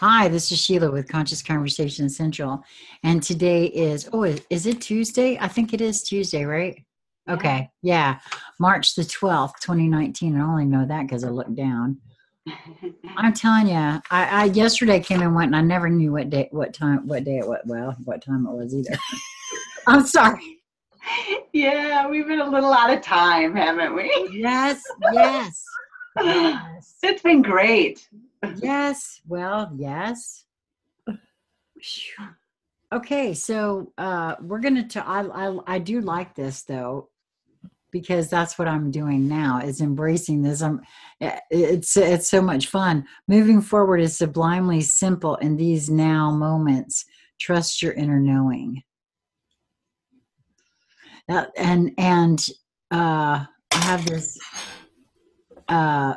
Hi, this is Sheila with Conscious Conversation Essential. And today is it Tuesday? I think it is Tuesday, right? Yeah. Okay. Yeah. March the 12th, 2019. I only know that because I looked down. I'm telling you, I yesterday came and went and I never knew what day it was either. I'm sorry. Yeah, we've been a little out of time, haven't we? Yes. Yes. It's been great. Yes. Well, yes. Okay, so we're gonna. I do like this though, because that's what I'm doing now is embracing this. It's so much fun. Moving forward is sublimely simple in these now moments. Trust your inner knowing. I have this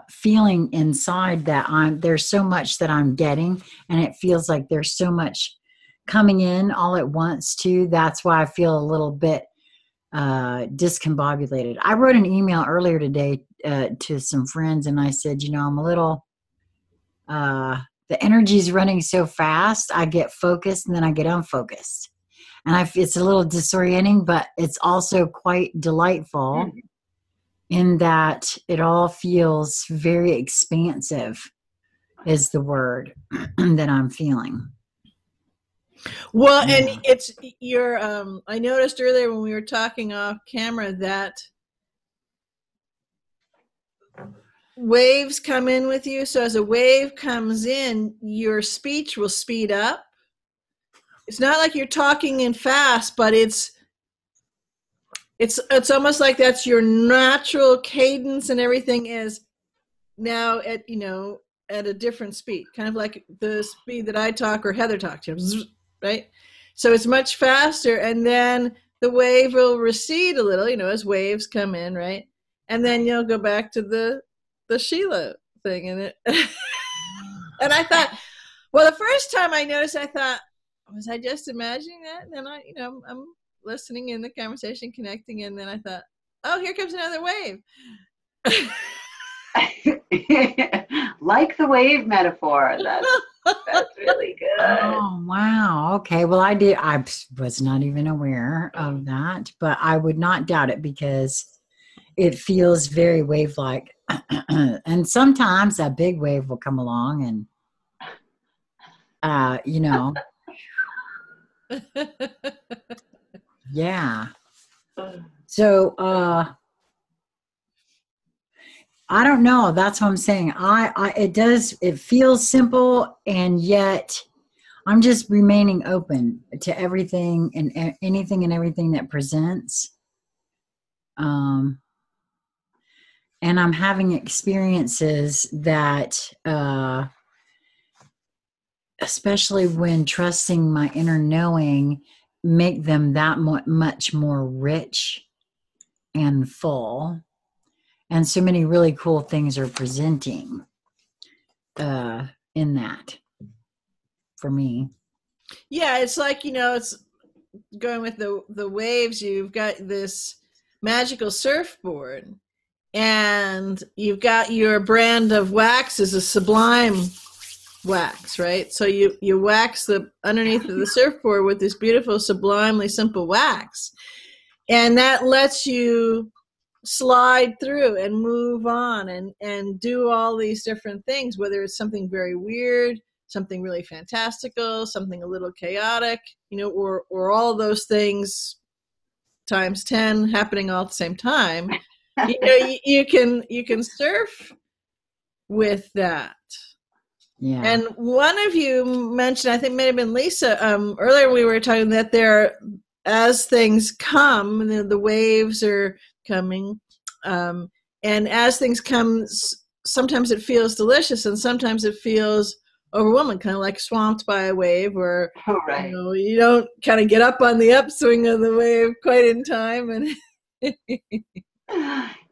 feeling inside that there's so much that I'm getting, and it feels like there's so much coming in all at once too. That's why I feel a little bit discombobulated. I wrote an email earlier today to some friends, and I said, I'm a little the energy's running so fast. I get focused and then I get unfocused, and it's a little disorienting, but it's also quite delightful in that it all feels very expansive is the word that I'm feeling. Well, yeah. And it's your, I noticed earlier when we were talking off camera that waves come in with you. So as a wave comes in, your speech will speed up. It's not like you're talking in fast, but it's almost like that's your natural cadence, and everything is now at a different speed, kind of like the speed that I talk or Heather talked, right? So it's much faster, and then the wave will recede a little, as waves come in, right? And then you'll go back to the Sheila thing, and and I thought, well, the first time I noticed, I thought, was I just imagining that? And then I'm listening in the conversation, connecting, and then I thought, oh, here comes another wave. Like the wave metaphor. That's really good. Oh, wow. Okay. Well, I was not even aware of that, but I would not doubt it because it feels very wave-like. And sometimes a big wave will come along and, yeah. So, I don't know. That's what I'm saying. It feels simple, and yet I'm just remaining open to everything and anything and everything that presents. And I'm having experiences that, especially when trusting my inner knowing, make them that much more rich and full. And so many really cool things are presenting in that for me. Yeah, it's like, it's going with the waves. You've got this magical surfboard, and you've got your brand of wax is a Sublime wax, right? So you wax the underneath of the surfboard with this beautiful, sublimely simple wax, and that lets you slide through and move on and do all these different things, whether it's something very weird, something really fantastical, something a little chaotic, or all those things times 10 happening all at the same time. You can surf with that. Yeah. And one of you mentioned, I think it may have been Lisa, earlier we were talking that as things come, the waves are coming, and as things come, sometimes it feels delicious and sometimes it feels overwhelming, kind of like swamped by a wave, or right. You don't kind of get up on the upswing of the wave quite in time. And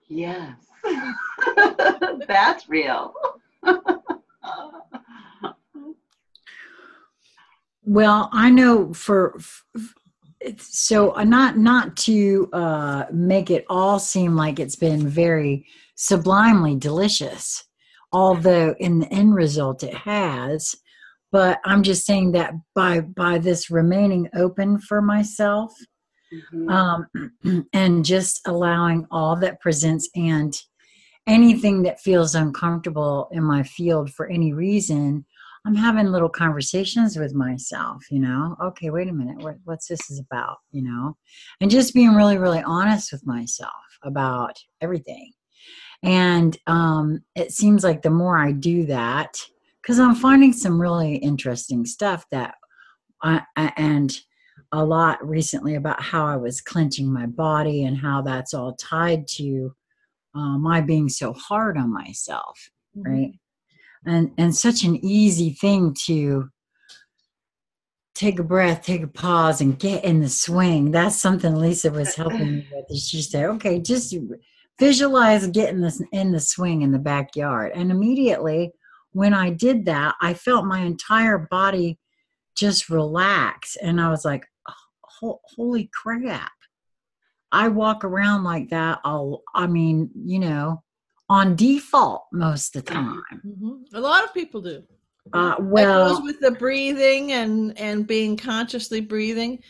yes, that's real. Well, I know so not to make it all seem like it's been very sublimely delicious, although in the end result it has, But I'm just saying that by this remaining open for myself, and just allowing all that presents and anything that feels uncomfortable in my field for any reason, I'm having little conversations with myself, okay, wait a minute, what's this is about, and just being really, really honest with myself about everything. And it seems like the more I do that, because I'm finding some really interesting stuff that and a lot recently about how I was clenching my body and how that's all tied to my being so hard on myself, right? And such an easy thing to take a breath, take a pause, and get in the swing. That's something Lisa was helping me with. She said, okay, just visualize getting this in the swing in the backyard. And immediately when I did that, I felt my entire body just relax. And I was like, oh, holy crap. I walk around like that. On default most of the time. A lot of people do. Well, that goes with the breathing and being consciously breathing.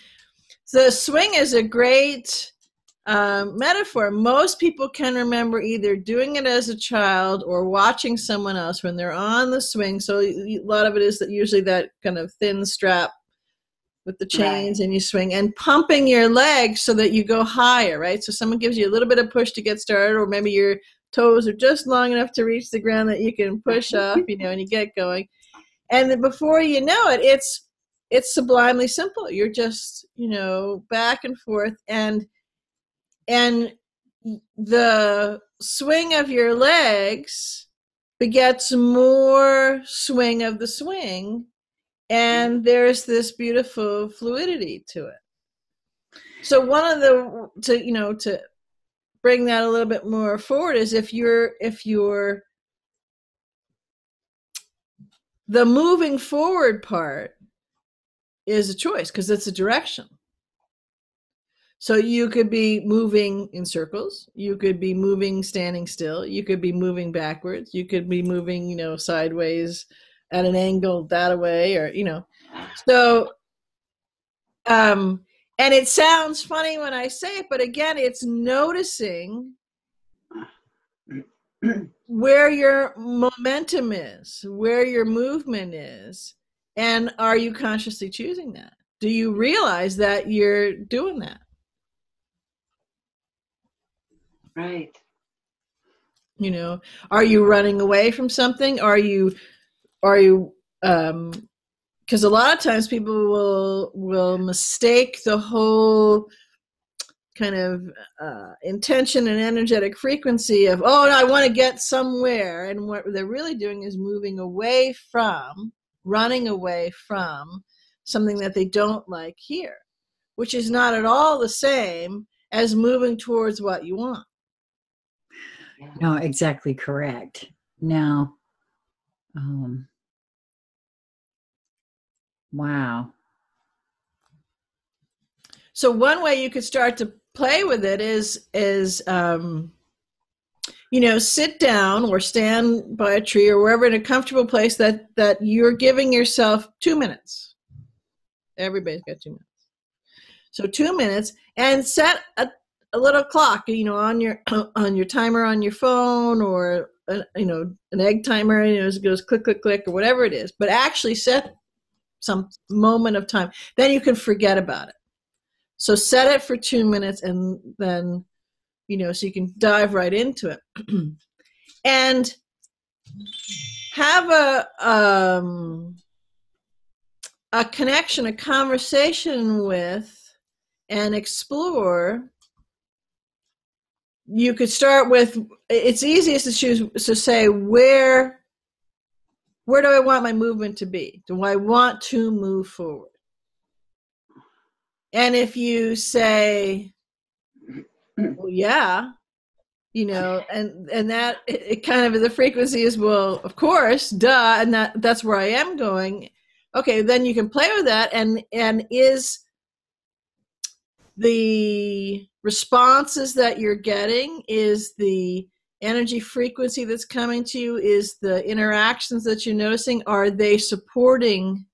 The swing is a great metaphor. Most people can remember either doing it as a child or watching someone else when they're on the swing. So a lot of it is that usually that kind of thin strap with the chains, right, and you swing and pumping your legs so that you go higher, right? So someone gives you a little bit of push to get started, or maybe your toes are just long enough to reach the ground that you can push up, and you get going. And then before you know it, it's sublimely simple. You're just, back and forth, and the swing of your legs begets more swing of the swing, and there's this beautiful fluidity to it. So one of the to bring that a little bit more forward is if you're the moving forward part is a choice because it's a direction. So you could be moving in circles, you could be moving standing still, you could be moving backwards, you could be moving, sideways at an angle that way, or so and it sounds funny when I say it, but again, it's noticing where your momentum is, where your movement is, and are you consciously choosing that? Do you realize that you're doing that? Right. Are you running away from something? Are you because a lot of times people will mistake the whole kind of intention and energetic frequency of, oh, no, I want to get somewhere. And what they're really doing is moving away from, running away from something that they don't like here, which is not at all the same as moving towards what you want. No, exactly correct. Now, wow. So one way you could start to play with it is sit down or stand by a tree or wherever in a comfortable place that you're giving yourself 2 minutes. Everybody's got 2 minutes. So 2 minutes, and set a little clock, on your timer on your phone, or an egg timer, it goes click, click, click, or whatever it is. But actually set some moment of time. Then you can forget about it. So set it for 2 minutes, and then, so you can dive right into it. And have a connection, a conversation with, and explore. You could start with, it's easiest to choose, to say, where do I want my movement to be? Do I want to move forward? And if you say, well, yeah, and that it kind of, the frequency is, well, of course, duh, and that's where I am going. Okay, then you can play with that, and is the responses that you're getting, is the energy frequency that's coming to you? Is the interactions that you're noticing, are they supporting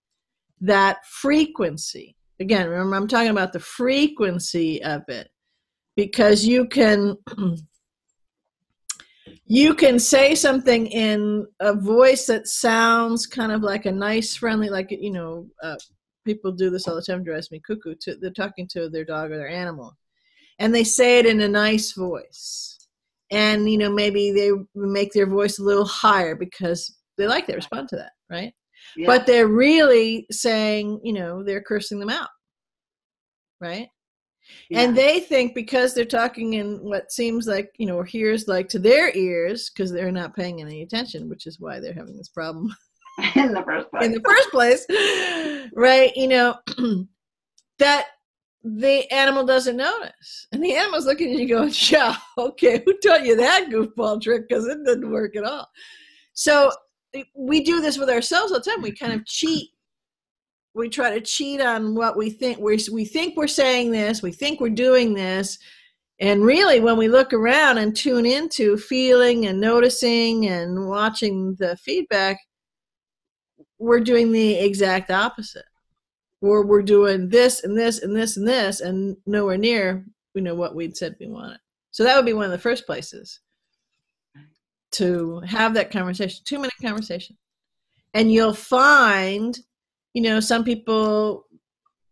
that frequency? Again, remember, I'm talking about the frequency of it, because you can say something in a voice that sounds kind of like a nice, friendly, like, people do this all the time, drives me cuckoo. They're talking to their dog or their animal, and they say it in a nice voice, and maybe they make their voice a little higher because they like that, respond to that, right? Yeah. But they're really saying, they're cursing them out, right? Yeah. And they think because they're talking in what seems like, or hears like to their ears, because they're not paying any attention, which is why they're having this problem in the first place, right? That the animal doesn't notice, and the animal's looking at you going, yeah, okay, who taught you that goofball trick? Because it didn't work at all. So we do this with ourselves all the time. We kind of cheat. We try to cheat on what we think. We think we're saying this, we think we're doing this, and really when we look around and tune into feeling and noticing and watching the feedback, we're doing the exact opposite. Or we're doing this and this and this and this, and nowhere near what we'd said we wanted. So that would be one of the first places to have that conversation, 2-minute conversation. And you'll find, some people,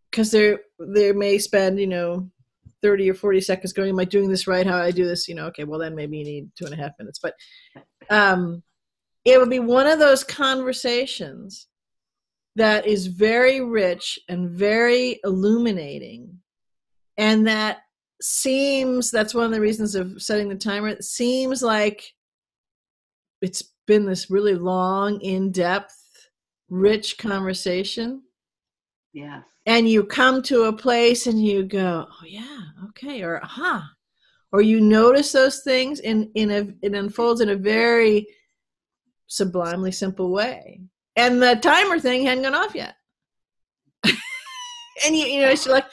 because they may spend 30 or 40 seconds going, am I doing this right? How I do this? Okay, well then maybe you need 2.5 minutes. But it would be one of those conversations that is very rich and very illuminating. And that's one of the reasons of setting the timer. It seems like it's been this really long, in-depth, rich conversation. Yes. And you come to a place and you go, oh yeah, okay, or aha. Or you notice those things it unfolds in a very sublimely simple way. And the timer thing hadn't gone off yet. And it's like,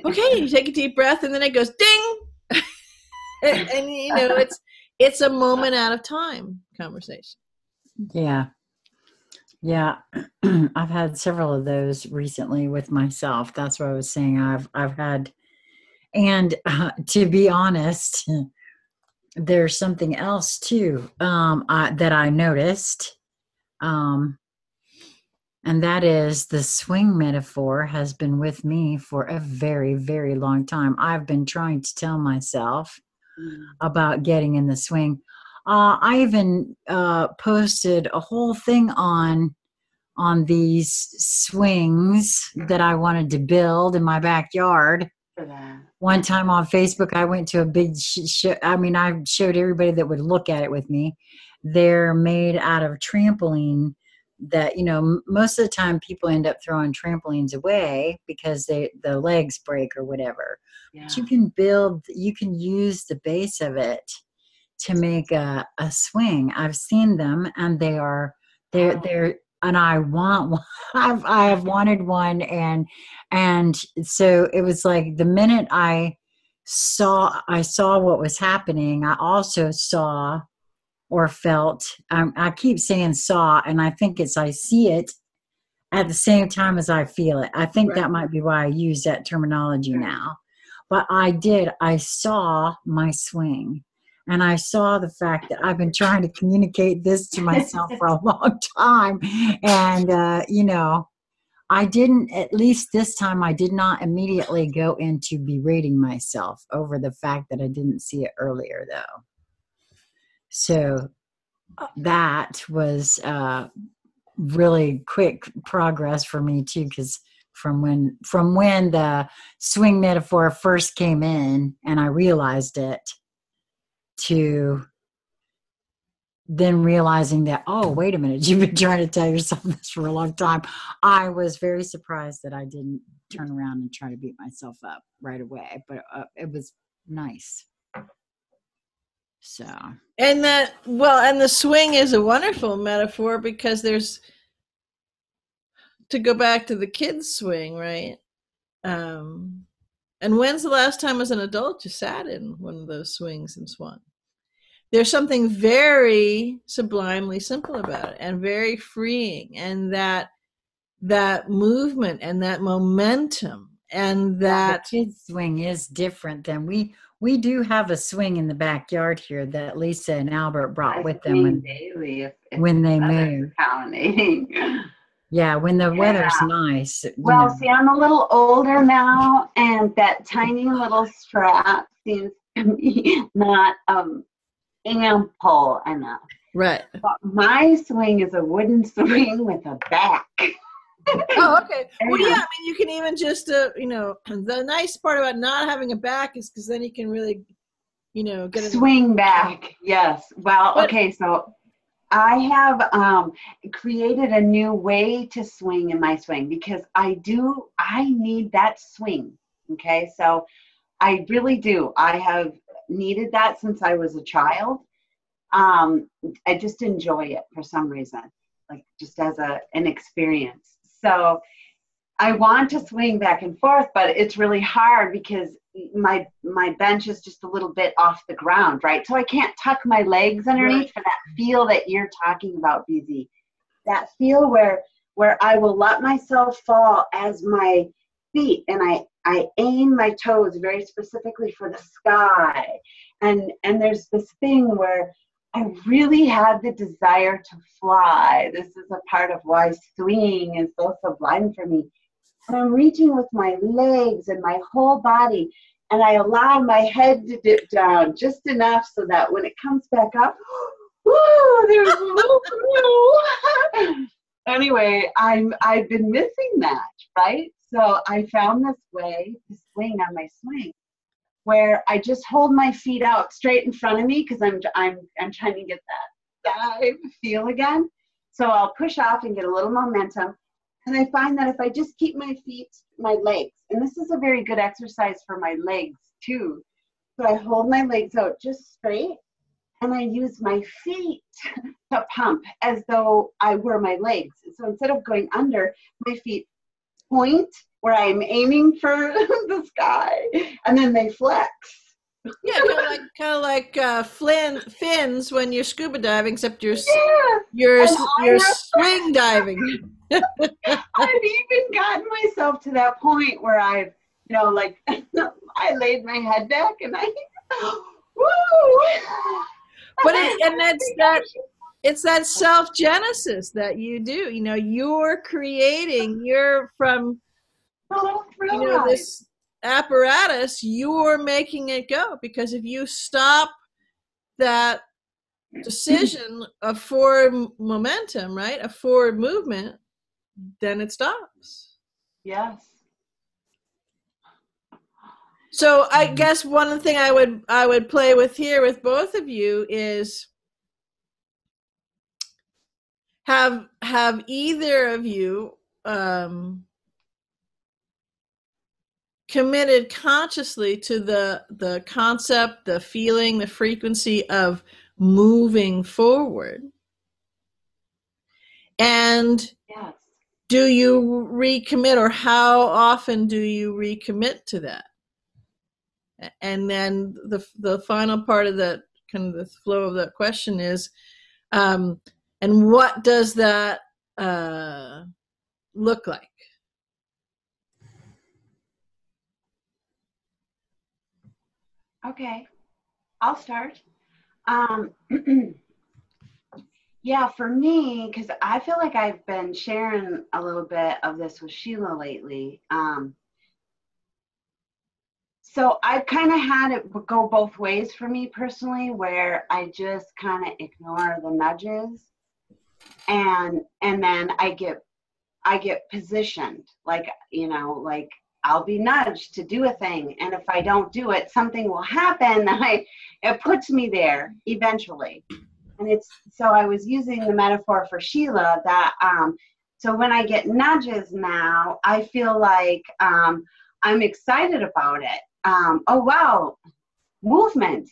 okay, you take a deep breath, and then it goes ding. and it's a moment out of time conversation. Yeah. I've had several of those recently with myself. That's what I was saying. I've had, and to be honest, there's something else too that I noticed. And that is the swing metaphor has been with me for a very, very long time. I've been trying to tell myself about getting in the swing. I even posted a whole thing on these swings that I wanted to build in my backyard. For that. One time on Facebook, I went to a big show. I showed everybody that would look at it with me. They're made out of trampoline that, most of the time people end up throwing trampolines away because the legs break or whatever. Yeah. But you can use the base of it to make a swing. I've seen them, and they're and I want one. I have wanted one, and so it was like the minute I saw what was happening, I also saw or felt. I keep saying saw, and I think I see it at the same time as I feel it. I think that might be why I use that terminology now. But I saw my swing. And I saw the fact that I've been trying to communicate this to myself for a long time. And, I didn't, at least this time, I did not immediately go into berating myself over the fact that I didn't see it earlier, though. So that was really quick progress for me, too, because from when the swing metaphor first came in and I realized it, to then realizing that, oh, wait a minute, you've been trying to tell yourself this for a long time. I was very surprised that I didn't turn around and try to beat myself up right away, but it was nice. So. And the swing is a wonderful metaphor because there's, to go back to the kids' swing, right? And when's the last time as an adult you sat in one of those swings and swung? there's something very sublimely simple about it and very freeing, and that movement and that momentum and that the kids swing is different than we do have a swing in the backyard here that Lisa and Albert brought with them daily if when they the weather's move. accommodating. Yeah, when the weather's nice. Well, see, I'm a little older now, and that tiny little strap seems to be not ample enough. right. But my swing is a wooden swing with a back. Oh, okay. Well, yeah, I mean, you can even just, the nice part about not having a back is because then you can really, get it. Swing back, yes. Well, okay, so I have created a new way to swing in my swing because I need that swing, okay? So I really do. I have needed that since I was a child. I just enjoy it for some reason, like just as an experience. So I want to swing back and forth, but it's really hard because my bench is just a little bit off the ground, right? So I can't tuck my legs underneath for that feel that you're talking about, BZ. That feel where I will let myself fall as my feet, and I aim my toes very specifically for the sky. And there's this thing where I really had the desire to fly. This is a part of why swinging is so sublime for me. And I'm reaching with my legs and my whole body, and I allow my head to dip down just enough so that when it comes back up, woo, there's a little thrill. Anyway, I've been missing that, right? So I found this way to swing on my swing, where I just hold my feet out straight in front of me because I'm trying to get that dive feel again. So I'll push off and get a little momentum. And I find that if I just keep my legs, and this is a very good exercise for my legs too. So I hold my legs out just straight, and I use my feet to pump as though I were my legs. So instead of going under, my feet point where I'm aiming for the sky, and then they flex. Yeah, kind of like fins when you're scuba diving, except you're swing diving. I've even gotten myself to that point where I've, I laid my head back and woo! But it's that self-genesis that you do. You're creating. You're from this apparatus. You're making it go, because if you stop that decision of forward momentum, right, a forward movement, then it stops. Yes. So I guess one thing I would play with here with both of you is have either of you committed consciously to the concept, the feeling, the frequency of moving forward? And yes, do you recommit, or how often do you recommit to that? And then the final part of that, kind of the flow of that question is, and what does that look like? Okay, I'll start. Yeah, for me, because I feel like I've been sharing a little bit of this with Sheila lately. So I've kind of had it go both ways for me personally, where I just kind of ignore the nudges, and then I get positioned, like I'll be nudged to do a thing, and if I don't do it, something will happen. It puts me there eventually. And so I was using the metaphor for Sheila that so when I get nudges now, I feel like I'm excited about it. Oh wow, movement.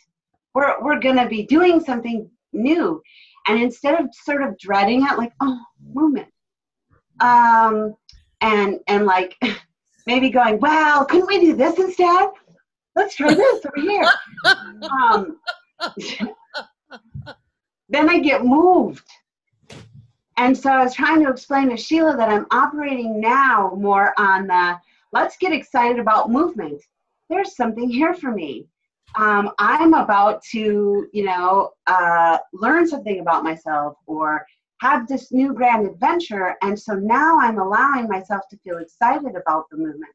We're gonna be doing something new, and instead of sort of dreading it, like, oh, movement, and like maybe going, well, couldn't we do this instead? Let's try this over here. then I get moved. And so I was trying to explain to Sheila that I'm operating now more on the, let's get excited about movement. There's something here for me. I'm about to, learn something about myself or have this new grand adventure. And so now I'm allowing myself to feel excited about the movement.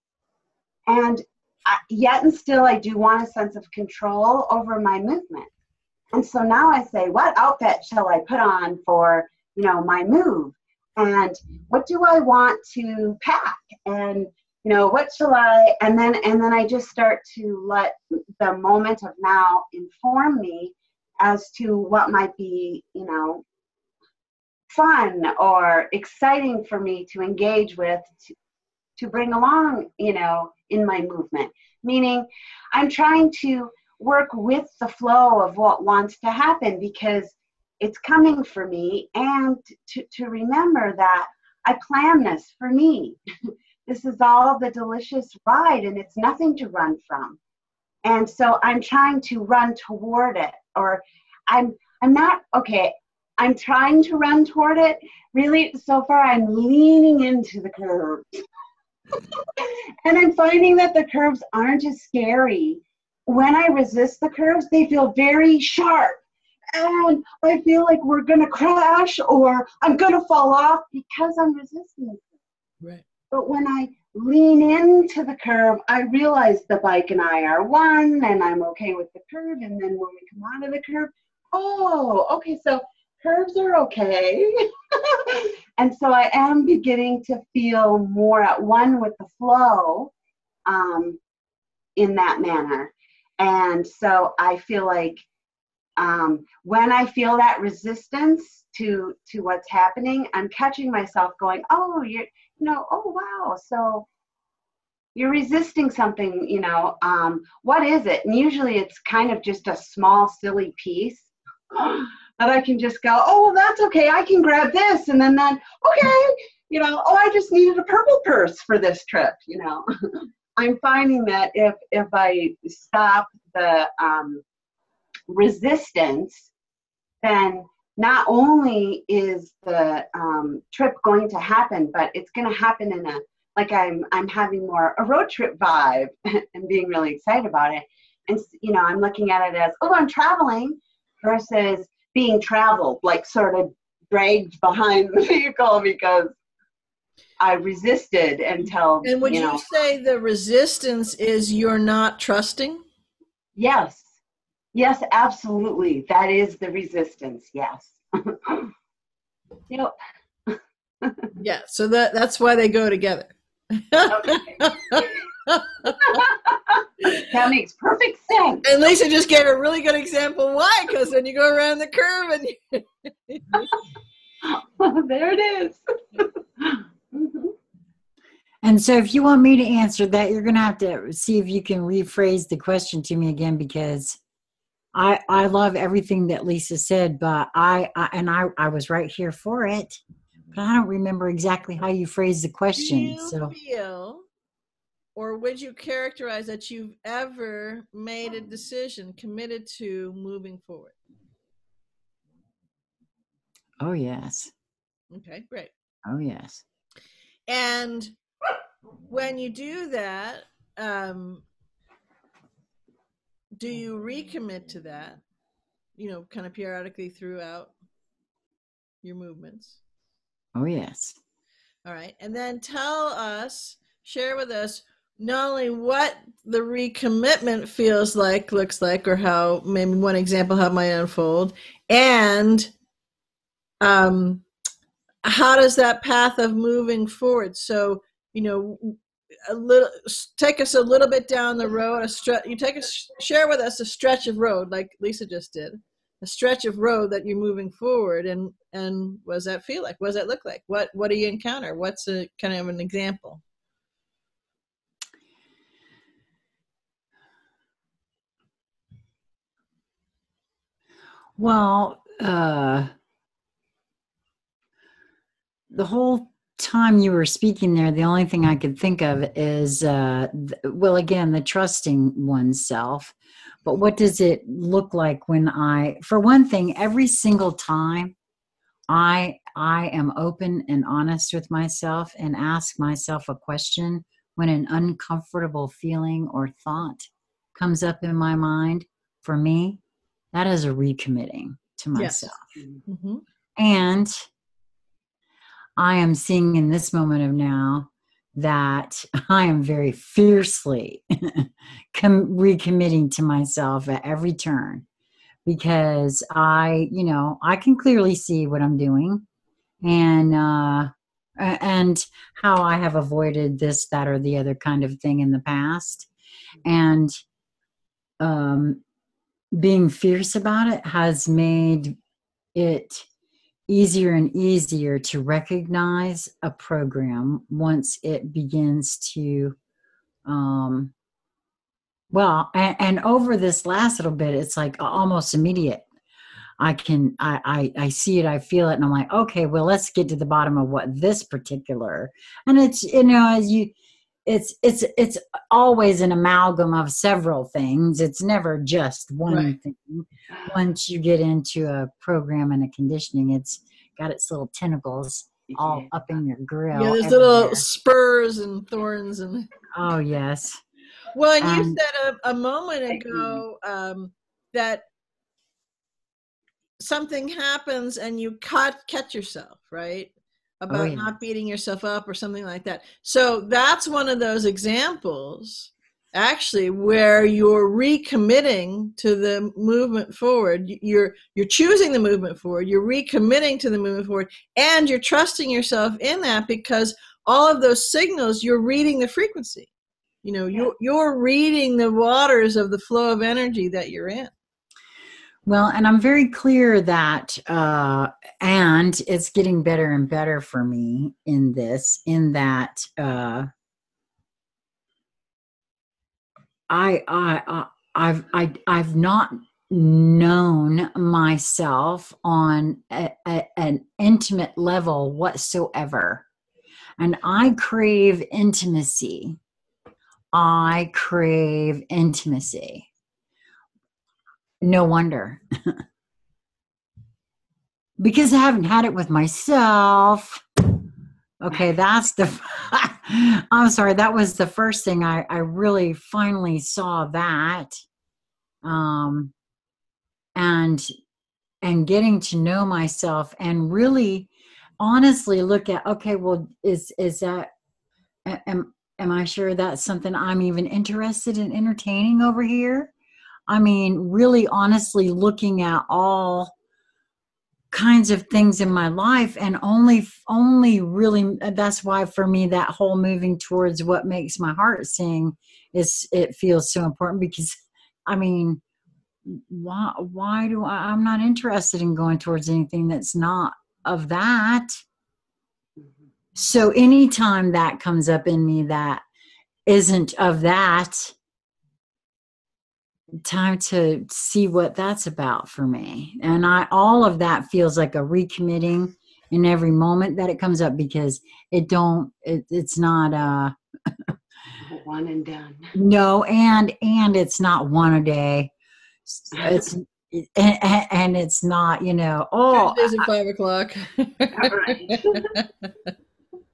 And yet and still, I do want a sense of control over my movement. And so now I say, what outfit shall I put on for, my move? And what do I want to pack? And, what shall I, and then I just start to let the moment of now inform me as to what might be, fun or exciting for me to engage with, to bring along, in my movement. Meaning I'm trying to work with the flow of what wants to happen because it's coming for me, and to remember that I plan this for me. This is all the delicious ride, and it's nothing to run from. And so I'm trying to run toward it, or I'm trying to run toward it. Really, so far, I'm leaning into the curves. And I'm finding that the curves aren't as scary. When I resist the curves, they feel very sharp. And I feel like we're going to crash or I'm going to fall off because I'm resisting. Right. But when I lean into the curve, I realize the bike and I are one, and I'm okay with the curve. And then when we come out of the curve, oh, okay, so curves are okay. And so I am beginning to feel more at one with the flow in that manner. And so I feel like when I feel that resistance to what's happening, I'm catching myself going, oh, oh, wow. So you're resisting something, what is it? And usually it's kind of just a small, silly piece that I can just go, oh, well, that's okay. I can grab this. And then, okay, oh, I just needed a purple purse for this trip, I'm finding that if I stop the resistance, then not only is the trip going to happen, but it's going to happen in I'm having more a road trip vibe and being really excited about it. And, I'm looking at it as, oh, I'm traveling versus being traveled, like sort of dragged behind the vehicle because I resisted until. And would you say the resistance is you're not trusting? Yes. Yes, absolutely. That is the resistance. Yes. Yeah. So that's why they go together. Okay. That makes perfect sense. And Lisa just gave a really good example. Why? Because when you go around the curve and there it is. And so if you want me to answer that, you're going to have to see if you can rephrase the question to me again, because I love everything that Lisa said, but I was right here for it, but I don't remember exactly how you phrased the question. Do you feel, or would you characterize that you've ever made a decision, committed to moving forward? Oh, yes. Okay, great. Oh, yes. And when you do that, do you recommit to that, kind of periodically throughout your movements? Oh, yes. All right. And then share with us, not only what the recommitment feels like, looks like, or how, maybe one example, how it might unfold, and how does that path of moving forward? So, take us a little bit down the road. Share with us a stretch of road, like Lisa just did, a stretch of road that you're moving forward, and what does that feel like? What does that look like? What do you encounter? What's a kind of an example? Well, the whole time you were speaking there, the only thing I could think of is, again, the trusting oneself. But what does it look like when for one thing, every single time I am open and honest with myself and ask myself a question when an uncomfortable feeling or thought comes up in my mind, for me, that is a recommitting to myself. Yes. Mm-hmm. And I am seeing in this moment of now that I am very fiercely recommitting to myself at every turn, because I can clearly see what I'm doing, and how I have avoided this, that, or the other kind of thing in the past. And being fierce about it has made it easier and easier to recognize a program once it begins to and over this last little bit, it's like almost immediate. I see it, I feel it, and I'm like, okay, well, let's get to the bottom of what this particular, and it's, as you, it's always an amalgam of several things. It's never just one thing. Once you get into a program and a conditioning, it's got its little tentacles all up in your grill. Yeah, there's little spurs and thorns and. Oh yes. Well, and you said a moment ago that something happens and you catch yourself, right? About not beating yourself up or something like that. So that's one of those examples, actually, where you're recommitting to the movement forward. You're choosing the movement forward. You're recommitting to the movement forward, and you're trusting yourself in that, because all of those signals, you're reading the frequency. You're reading the waters of the flow of energy that you're in. Well, and I'm very clear that, and it's getting better and better for me in that I've not known myself on an intimate level whatsoever, and I crave intimacy. No wonder. Because I haven't had it with myself. Okay, I'm sorry, that was the first thing I really finally saw that. And getting to know myself and really honestly look at, okay, well, is that, am I sure that's something I'm even interested in entertaining over here? I mean, really honestly looking at all kinds of things in my life, and only really, that's why for me that whole moving towards what makes my heart sing it feels so important, because I mean, why do I'm not interested in going towards anything that's not of that. So anytime that comes up in me that isn't of that, time to see what that's about for me. And all of that feels like a recommitting in every moment that it comes up, because it's not one and done. No, and it's not one a day. It's and it's not, Tuesdays at 5 o'clock.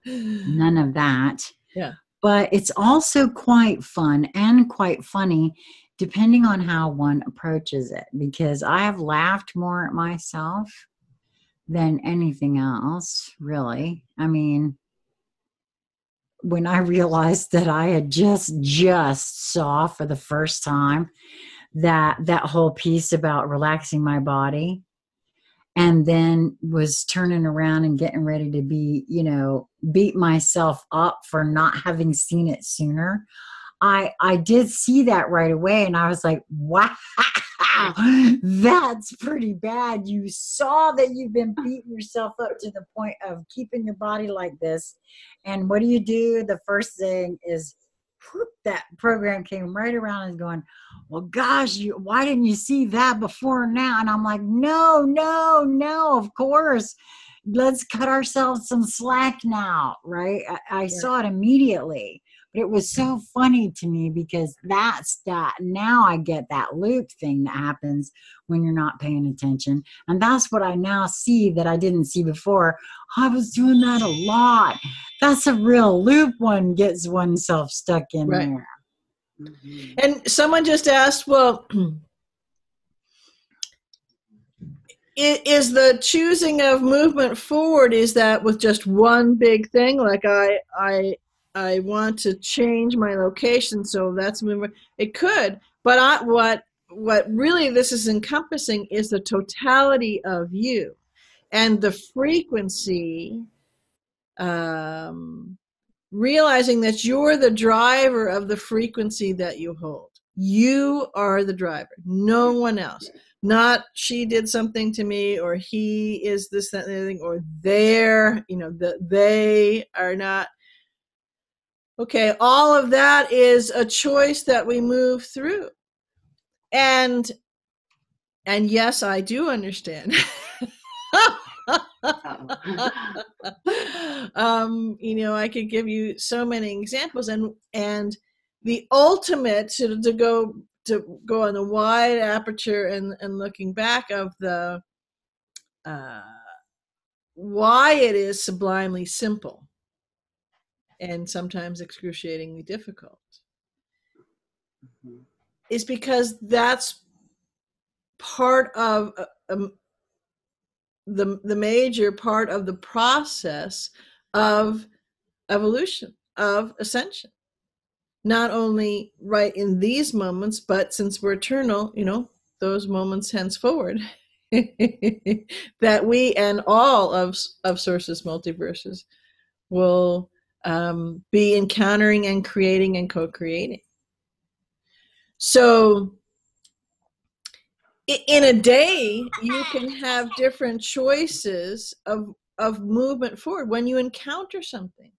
None of that. Yeah. But it's also quite fun and quite funny, depending on how one approaches it, because I have laughed more at myself than anything else, really. I mean, when I realized that I had just saw for the first time that whole piece about relaxing my body, and then was turning around and getting ready to beat myself up for not having seen it sooner. I did see that right away, and I was like, wow, that's pretty bad. You saw that you've been beating yourself up to the point of keeping your body like this. And what do? The first thing is, whoop, that program came right around and going, well, gosh, why didn't you see that before now? And I'm like, no, of course. let's cut ourselves some slack now, right? I saw it immediately. But it was so funny to me because that's that. Now I get that loop thing that happens when you're not paying attention. And that's what I now see that I didn't see before. I was doing that a lot. That's a real loop one gets oneself stuck in there. Mm-hmm. And someone just asked, well, is the choosing of movement forward, is that with just one big thing? Like I want to change my location, so that's movement. It could, but what really this is encompassing is the totality of you and the frequency, realizing that you're the driver of the frequency that you hold. You are the driver, no one else. Not she did something to me, or he is this, that, and the other thing, or they're, they are not. Okay, all of that is a choice that we move through. And yes, I do understand. I could give you so many examples, and the ultimate to go on the wide aperture and looking back of the why it is sublimely simple and sometimes excruciatingly difficult, is because that's part of the major part of the process of evolution, of ascension. Not only right in these moments, but since we're eternal, those moments henceforward, that we and all of sources, multiverses, will be encountering and creating and co-creating. So in a day, you can have different choices of movement forward when you encounter something.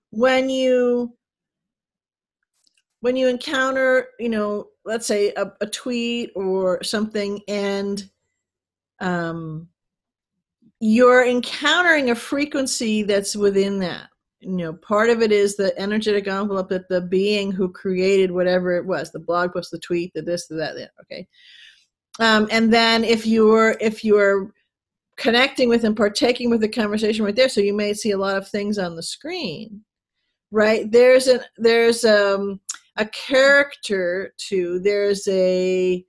When you encounter, let's say a tweet or something, and you're encountering a frequency that's within that. Part of it is the energetic envelope that the being who created whatever it was, the blog post, the tweet, the this, the that, okay. And then if you're connecting with and partaking with the conversation right there, so you may see a lot of things on the screen, right? There's a character to, there's a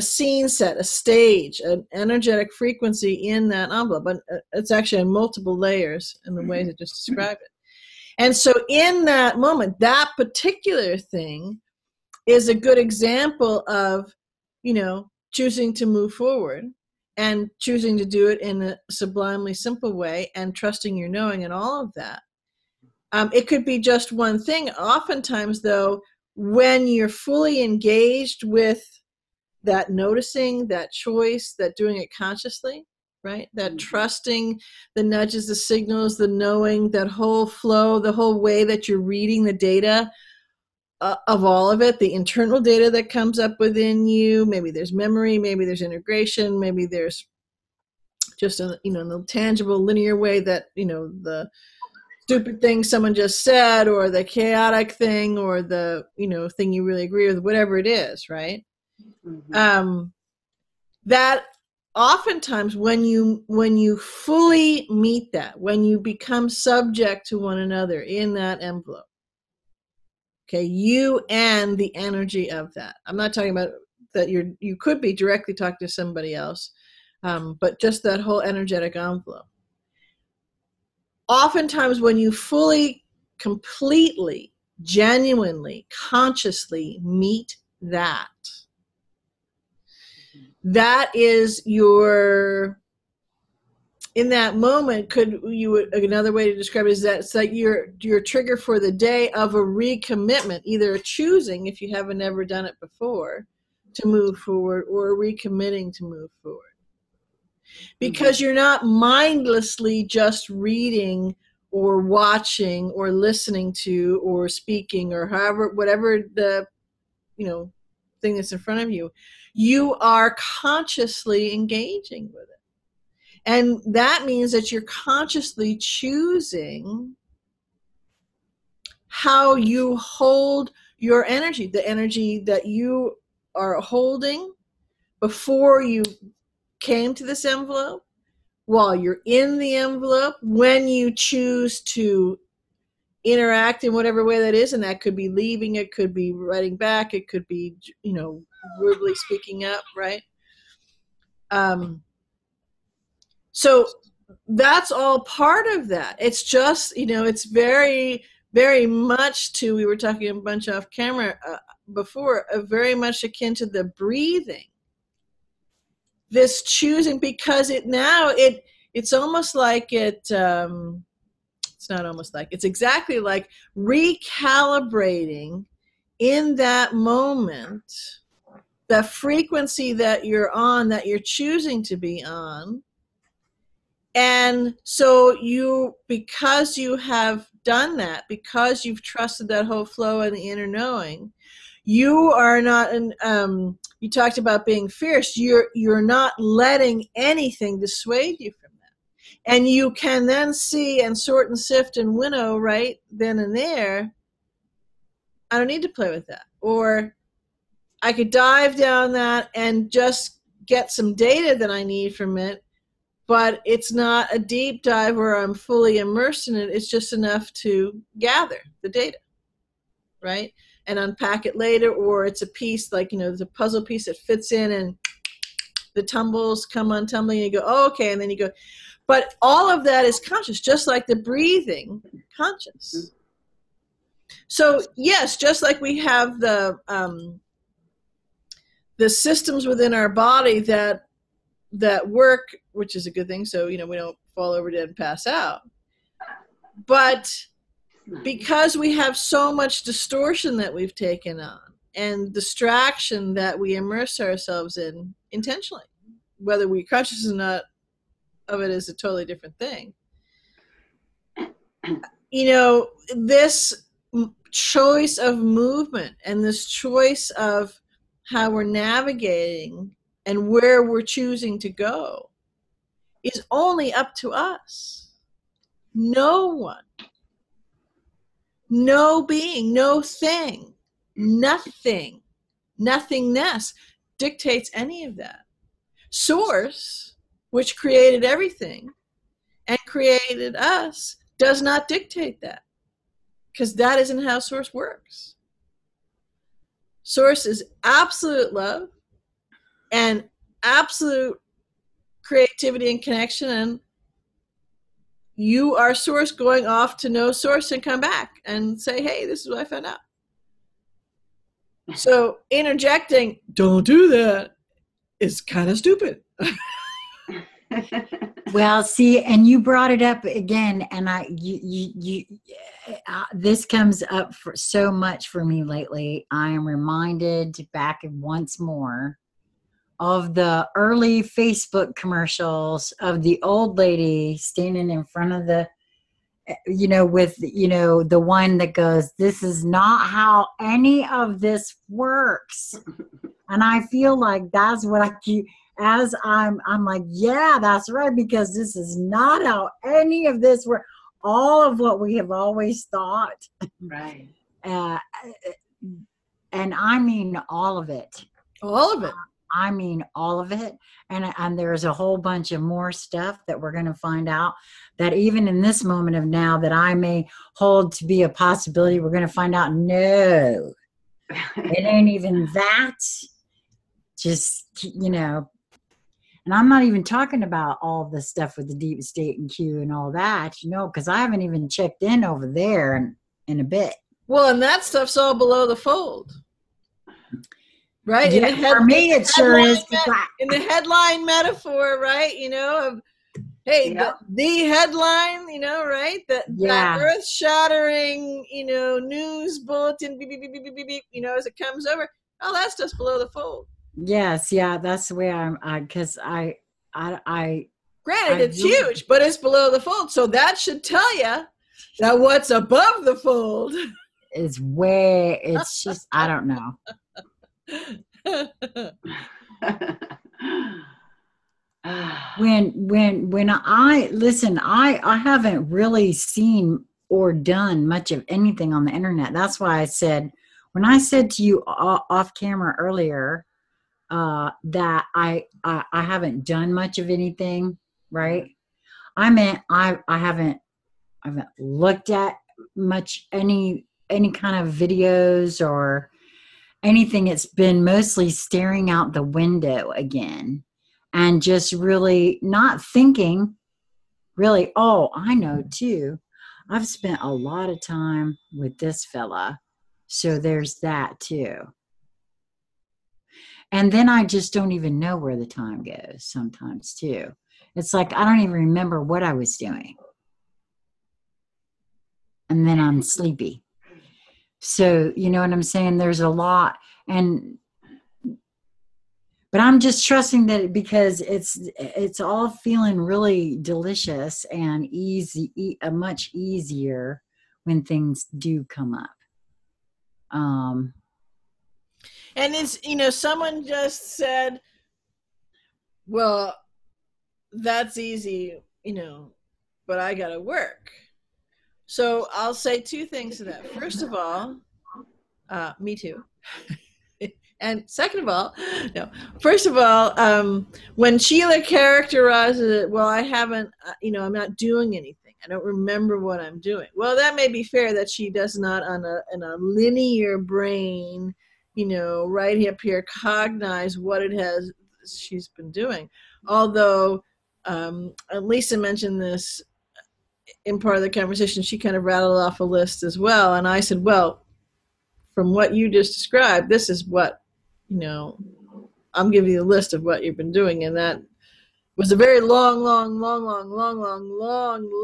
scene set, a stage, an energetic frequency in that envelope, but it's actually in multiple layers in the ways I just described it. And so in that moment, that particular thing is a good example of, choosing to move forward and choosing to do it in a sublimely simple way and trusting your knowing and all of that. It could be just one thing. Oftentimes, though, when you're fully engaged with that noticing, that choice, that doing it consciously, right? That trusting the nudges, the signals, the knowing, that whole flow, the whole way that you're reading the data of all of it, the internal data that comes up within you. Maybe there's memory, maybe there's integration, maybe there's just in the tangible linear way that, the stupid thing someone just said, or the chaotic thing, or the, thing you really agree with, whatever it is, right? Mm-hmm. That oftentimes when you fully meet that, when you become subject to one another in that envelope, okay, you and the energy of that. I'm not talking about that you could be directly talking to somebody else, but just that whole energetic envelope. Oftentimes when you fully, completely, genuinely, consciously meet that, that is your, in that moment, another way to describe it is that it's like your trigger for the day of a recommitment, either a choosing, if you haven't ever done it before, to move forward, or recommitting to move forward. Because you're not mindlessly just reading or watching or listening to or speaking or whatever the, thing that's in front of you. You are consciously engaging with it. And that means that you're consciously choosing how you hold your energy, the energy that you are holding before you came to this envelope, while you're in the envelope, when you choose to interact in whatever way that is, and that could be leaving, it could be writing back, it could be, verbally speaking up, right? So that's all part of that. It's just, it's very, very much to, we were talking a bunch off camera before, very much akin to the breathing. This choosing, because it's almost like it's not almost like, it's exactly like recalibrating in that moment the frequency that you're on, that you're choosing to be on. And so because you have done that, because you've trusted that whole flow and the inner knowing, you are not, you talked about being fierce, you're not letting anything dissuade you from that. And you can then see and sort and sift and winnow right then and there, I don't need to play with that. Or I could dive down that and just get some data that I need from it, but it's not a deep dive where I'm fully immersed in it. It's just enough to gather the data, right? And unpack it later, or it's a piece like, there's a puzzle piece that fits in and the tumbles come untumbling and you go, oh, okay. And then you go, but all of that is conscious, just like the breathing, conscious. So yes, just like we have the systems within our body that work, which is a good thing, so we don't fall over dead and pass out. But because we have so much distortion that we've taken on and distraction that we immerse ourselves in intentionally, whether we're conscious or not of it is a totally different thing. This choice of movement and this choice of how we're navigating and where we're choosing to go is only up to us. No one, no being, no thing, nothing, nothingness dictates any of that. Source, which created everything and created us, does not dictate that, because that isn't how Source works. Source is absolute love and absolute creativity and connection, and you are Source going off to know Source and come back and say, hey, this is what I found out. So interjecting, don't do that, is kind of stupid. Well, see, and you brought it up again, and this comes up for so much for me lately. I am reminded back once more of the early Facebook commercials of the old lady standing in front of the, with, the one that goes, this is not how any of this works. And I feel like that's what I keep, as I'm like, yeah, that's right, because this is not how any of this works. All of what we have always thought. Right. And I mean all of it. All of it. I mean all of it. And there's a whole bunch of more stuff that we're going to find out that even in this moment of now that I may hold to be a possibility, we're going to find out, no, it ain't even that. Just, and I'm not even talking about all the stuff with the deep state and Q and all that, because I haven't even checked in over there in a bit. Well, and that stuff's all below the fold. Right? Yeah, for me, it sure is. In the headline metaphor, right? Of, hey, yeah. the headline, right? That earth-shattering, news bulletin, beep, beep, beep, beep, beep, beep, as it comes over. All that stuff's below the fold. Yes, yeah, that's the way because granted, it's huge, but it's below the fold. So that should tell you that what's above the fold is way, it's just, I don't know. when I listen, I haven't really seen or done much of anything on the internet. That's why I said, when I said to you off camera earlier, that I haven't done much of anything, right? I meant I haven't looked at much any kind of videos or anything. It's been mostly staring out the window again and just really not thinking. Really, oh, I know too. I've spent a lot of time with this fella. So there's that too. And then I just don't even know where the time goes sometimes too. It's like I don't even remember what I was doing. And then I'm sleepy. So, you know what I'm saying? There's a lot. But I'm just trusting that because it's all feeling really delicious and easy, much easier when things do come up. And it's, someone just said, well, that's easy, but I got to work. So I'll say two things to that. First of all, me too. And second of all, no. First of all, when Sheila characterizes it, well, I haven't, I'm not doing anything. I don't remember what I'm doing. Well, that may be fair that she does not on a linear brain, right up here, cognize what it has she's been doing. Although Lisa mentioned this in part of the conversation, she kind of rattled off a list as well. And I said, well, from what you just described, this is what, I'm giving you a list of what you've been doing. And that was a very long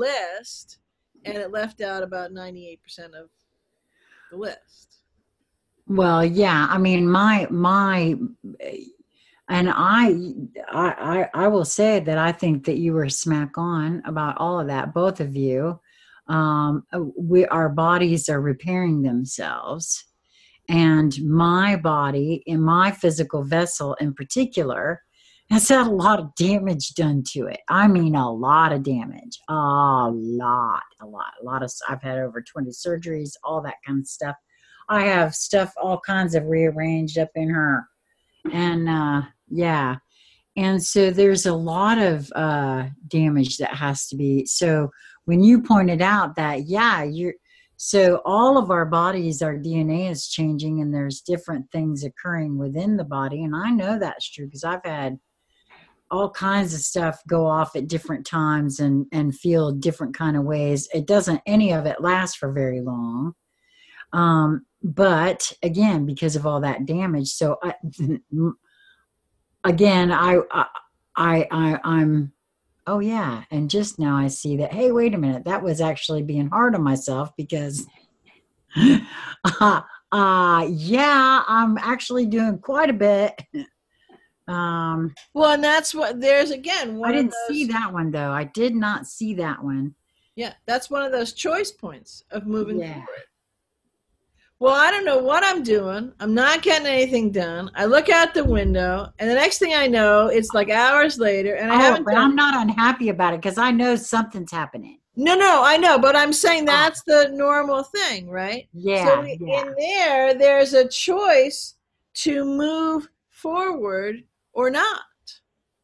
list. And it left out about 98% of the list. Well, yeah, I mean, and I will say that I think that you were smack on about all of that, both of you. Our bodies are repairing themselves. And my body, in my physical vessel in particular, has had a lot of damage done to it. I mean, a lot of damage. A lot of, I've had over 20 surgeries, all that kind of stuff. I have stuff, all kinds of rearranged up in her. And yeah. And so there's a lot of damage that has to be. So when you pointed out that, yeah, so all of our bodies, our DNA is changing and there's different things occurring within the body. And I know that's true because I've had all kinds of stuff go off at different times and feel different kind of ways. It doesn't, any of it last for very long. But again, because of all that damage. So I'm, oh yeah. And just now I see that, hey, wait a minute, that was actually being hard on myself because, yeah, I'm actually doing quite a bit. Well, and that's what, there's again, I didn't see that one though. I did not see that one. Yeah. That's one of those choice points of moving forward. Well, I don't know what I'm doing. I'm not getting anything done. I look out the window, and the next thing I know, it's like hours later, and I haven't done. I'm not unhappy about it because I know something's happening. No, I know, but I'm saying that's the normal thing, right? Yeah. So in there's a choice to move forward or not.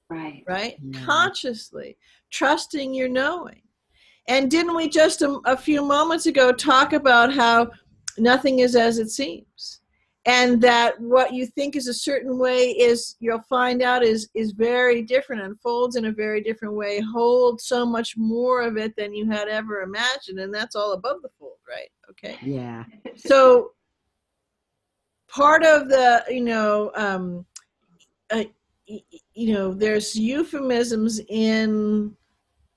Right. Right? Yeah. Consciously, trusting your knowing. And didn't we just a few moments ago talk about how nothing is as it seems, and that what you think is a certain way is, you'll find out is very different, unfolds in a very different way, holds so much more of it than you had ever imagined, and that's all above the fold, right? Okay. Yeah. So part of the there's euphemisms in,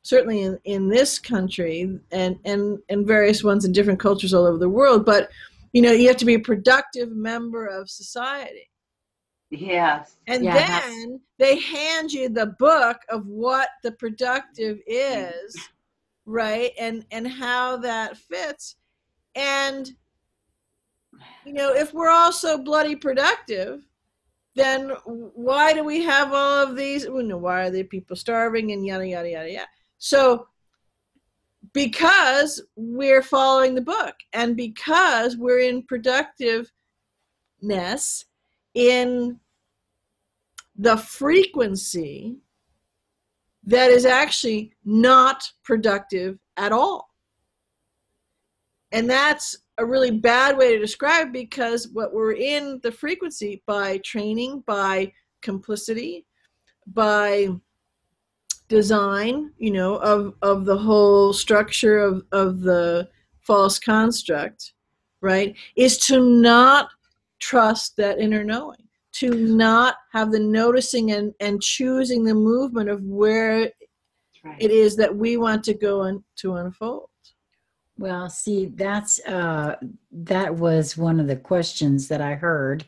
certainly in this country and various ones in different cultures all over the world, but you have to be a productive member of society. Yes. And then they hand you the book of what the productive is, right? And how that fits. And if we're all so bloody productive, then why do we have all of these? Why are there people starving and yada, yada, yada, yada. So because we're following the book and because we're in productiveness in the frequency that is actually not productive at all. And that's a really bad way to describe it, because what we're in the frequency by training, by complicity, by design, of the whole structure of the false construct, right, is to not trust that inner knowing, to not have the noticing and choosing the movement of where it is that we want to go and to unfold. Well, see, that was one of the questions that I heard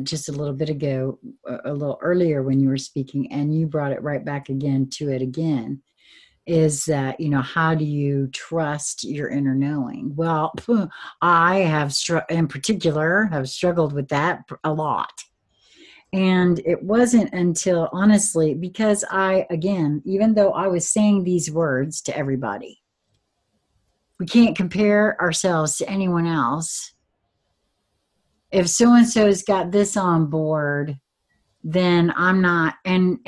just a little bit ago, a little earlier when you were speaking, and you brought it right back again to it again, is that, how do you trust your inner knowing? Well, I have, in particular, have struggled with that a lot. And it wasn't until, honestly, because even though I was saying these words to everybody, we can't compare ourselves to anyone else. If so-and-so's got this on board, then I'm not, and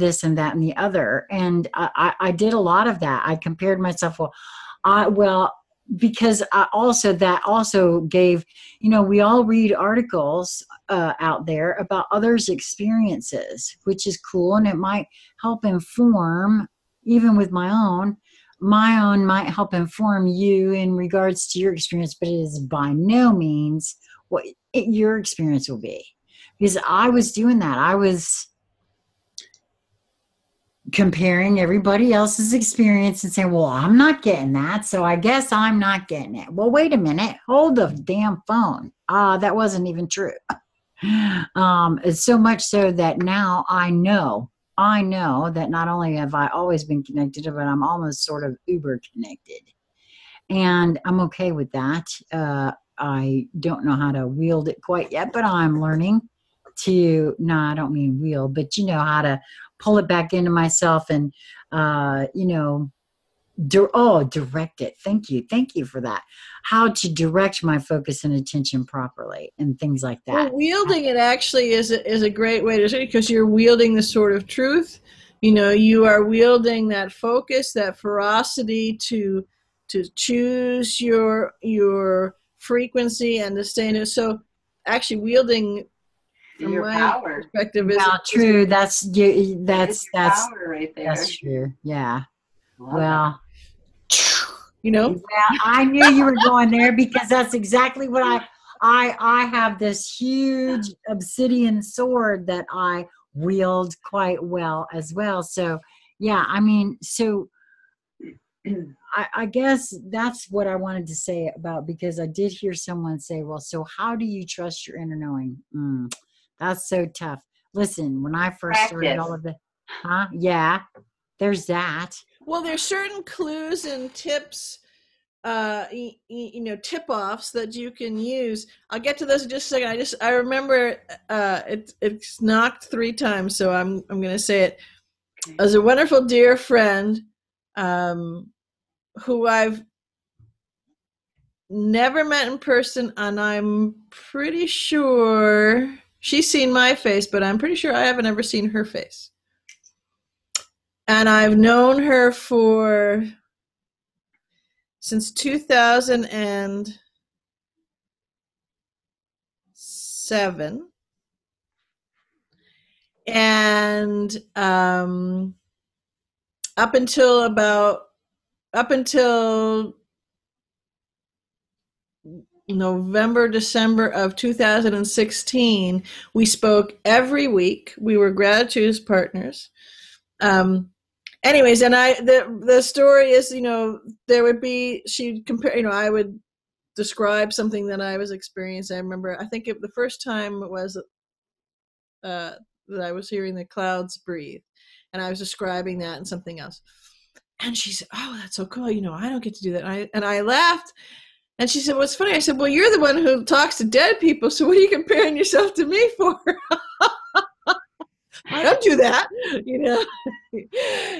this and that and the other. And I did a lot of that. I compared myself. Because that also gave, we all read articles out there about others' experiences, which is cool. And it might help inform, even with my own might help inform you in regards to your experience, but it is by no means what your experience will be. Because I was doing that. I was comparing everybody else's experience and saying, well, I'm not getting that, so I guess I'm not getting it. Well, wait a minute. Hold the damn phone. That wasn't even true. It's so much so that now I know that not only have I always been connected, but I'm almost sort of uber connected. And I'm okay with that. I don't know how to wield it quite yet, but I'm learning I don't mean wield, but how to pull it back into myself and, direct it. Thank you for that. How to direct my focus and attention properly and things like that. Well, wielding it actually is a great way to say it, because you're wielding the sword of truth. You are wielding that focus, that ferocity to choose your frequency and to stay in it. So actually wielding, from your my power perspective, is true. That's power right there. That's true. Yeah. Love Well, I knew you were going there, because that's exactly what I have this huge obsidian sword that I wield quite well as well. So yeah, I guess that's what I wanted to say about, because I did hear someone say, well, so how do you trust your inner knowing? That's so tough. Listen, when I first started all of the, yeah, there's that. Well, there's certain clues and tips, tip-offs that you can use. I'll get to those in just a second. I remember it's knocked 3 times, so I'm going to say it. As a wonderful dear friend, who I've never met in person, and I'm pretty sure she's seen my face, but I'm pretty sure I haven't ever seen her face. And I've known her since 2007. And up until November, December of 2016, we spoke every week. We were gratitude partners. Anyways, and the story is, there would be, she'd compare, I would describe something that I was experiencing. I remember, I think the first time it was that I was hearing the clouds breathe, and I was describing that and something else. And she said, oh, that's so cool. I don't get to do that. And I laughed. And she said, what's funny? I said, well, you're the one who talks to dead people, so what are you comparing yourself to me for? I don't do that, you know.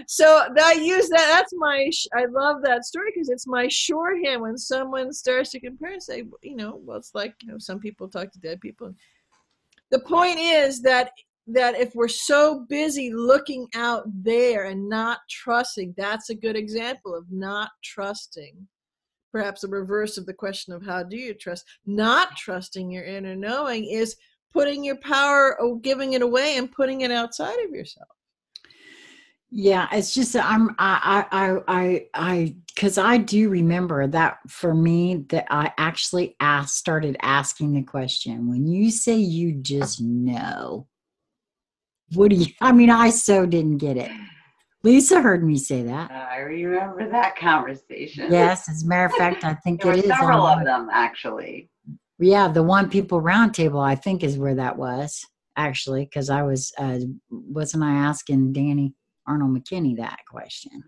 So I use that. That's my, I love that story because it's my shorthand when someone starts to compare and say, you know, well, it's like, you know, some people talk to dead people. The point is that if we're so busy looking out there and not trusting, that's a good example of not trusting. Perhaps a reverse of the question of how do you trust. Not trusting your inner knowing is putting your power or giving it away and putting it outside of yourself. Yeah, it's just because I do remember that for me that I actually started asking the question, when you say you just know, what do you, I mean, I so didn't get it. Lisa heard me say that. I remember that conversation. Yes, as a matter of fact, I think there it were is several of them actually. Yeah, the One People Roundtable, I think, is where that was actually, because I was wasn't I asking Danny Arnold McKinney that question?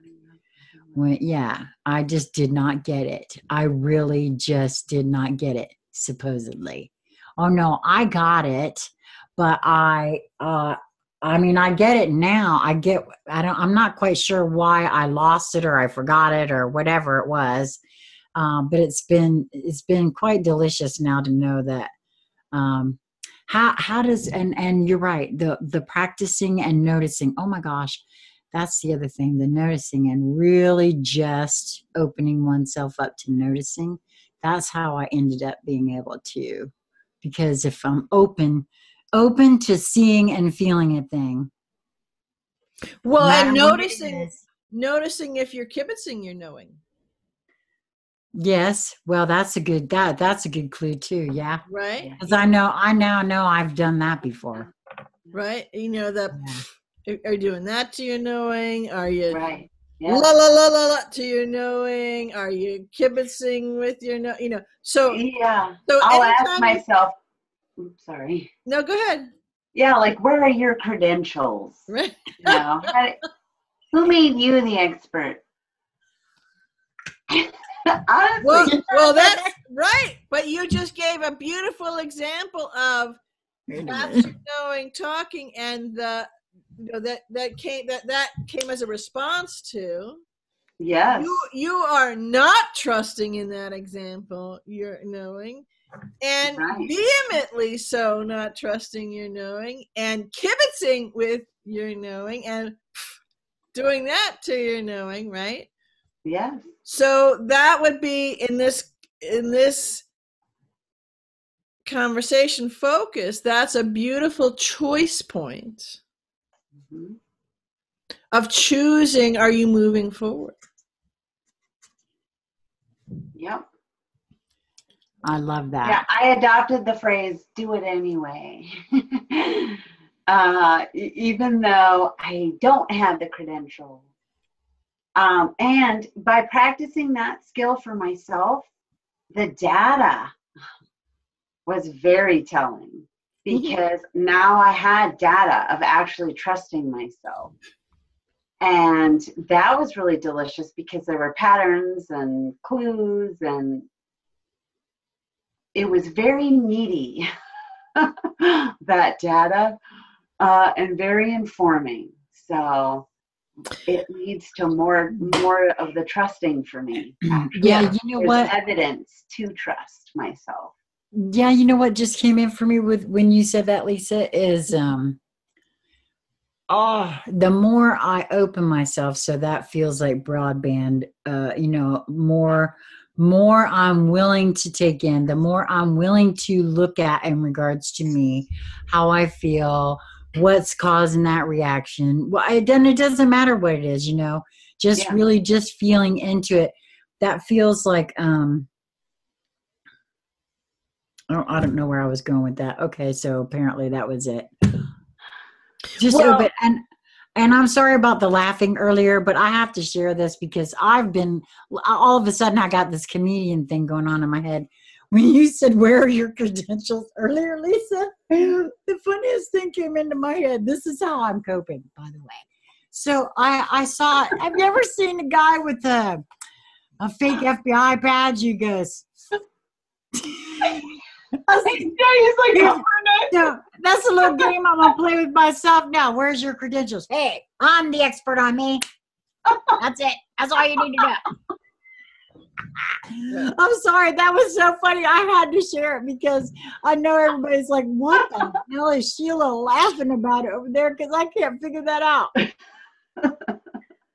Yeah, I just did not get it. I really just did not get it. Supposedly, oh no, I got it, but I mean, I get it now. I'm not quite sure why I lost it or I forgot it or whatever it was. But it's been quite delicious now to know that how does and you're right, the practicing and noticing. Oh my gosh, that's the other thing, the noticing and really just opening oneself up to noticing. That's how I ended up being able to, because if I'm open to seeing and feeling a thing, well, and noticing if you're kibitzing your knowing. Yes, well, that's a good clue too. Yeah, right. Because I now know I've done that before. Right, you know that. Yeah. Are you doing that to your knowing? Are you right? Yeah. La la la la la to your knowing? Are you kibitzing with your know? You know, so yeah. So I'll ask myself. Oops, sorry. No, go ahead. Yeah, like where are your credentials? Right. You know, who made you the expert? Honestly. Well, that's right. But you just gave a beautiful example of that's knowing, talking, and the that came as a response to. Yes. You are not trusting in that example. You're knowing, and vehemently so not trusting your knowing, and kibitzing with your knowing, and doing that to your knowing, right? Yes. So that would be in this conversation focus. That's a beautiful choice point of choosing. Are you moving forward? Yep. I love that. Yeah, I adopted the phrase "do it anyway," even though I don't have the credentials. And by practicing that skill for myself, the data was very telling, because now I had data of actually trusting myself. And that was really delicious because there were patterns and clues, and it was very meaty, that data, and very informing. So it leads to more of the trusting for me. Actually. Yeah, you know what? Evidence to trust myself. Yeah, you know what just came in for me with when you said that, Lisa, is the more I open myself, so that feels like broadband, more I'm willing to take in, the more I'm willing to look at in regards to me, how I feel, what's causing that reaction. Well, it doesn't matter what it is, just really just feeling into it. That feels like, I don't know where I was going with that. Okay, so apparently that was it. Just open. And I'm sorry about the laughing earlier, but I have to share this because all of a sudden I got this comedian thing going on in my head. When you said, where are your credentials earlier, Lisa, the funniest thing came into my head. This is how I'm coping, by the way. So I saw, have you ever seen a guy with a fake FBI badge? He goes, He's like, Here's- no, that's a little game I'm gonna play with myself now. Where's your credentials? Hey, I'm the expert on me. That's it. That's all you need to know. I'm sorry, that was so funny. I had to share it because I know everybody's like, what the hell is Sheila laughing about over there? Because I can't figure that out.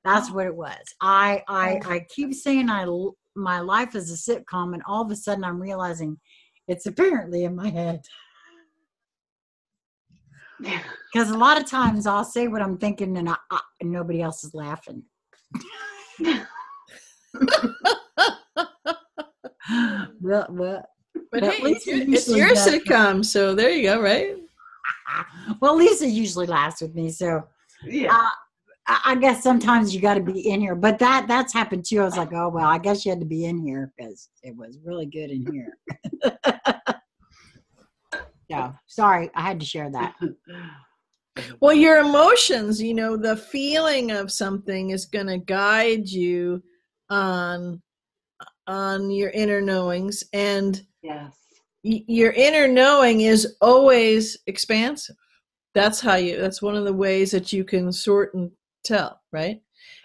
That's what it was. I keep saying my life is a sitcom, and all of a sudden I'm realizing it's apparently in my head. Because a lot of times I'll say what I'm thinking and nobody else is laughing. Well, but hey, it's your sitcom, so there you go, right? Well, Lisa usually laughs with me, so yeah. I guess sometimes you got to be in here. But that's happened too. I was like, oh well, I guess you had to be in here because it was really good in here. Yeah, sorry, I had to share that. Well, your emotions, the feeling of something is going to guide you on your inner knowings, and yes, your inner knowing is always expansive. That's one of the ways that you can sort and tell, right?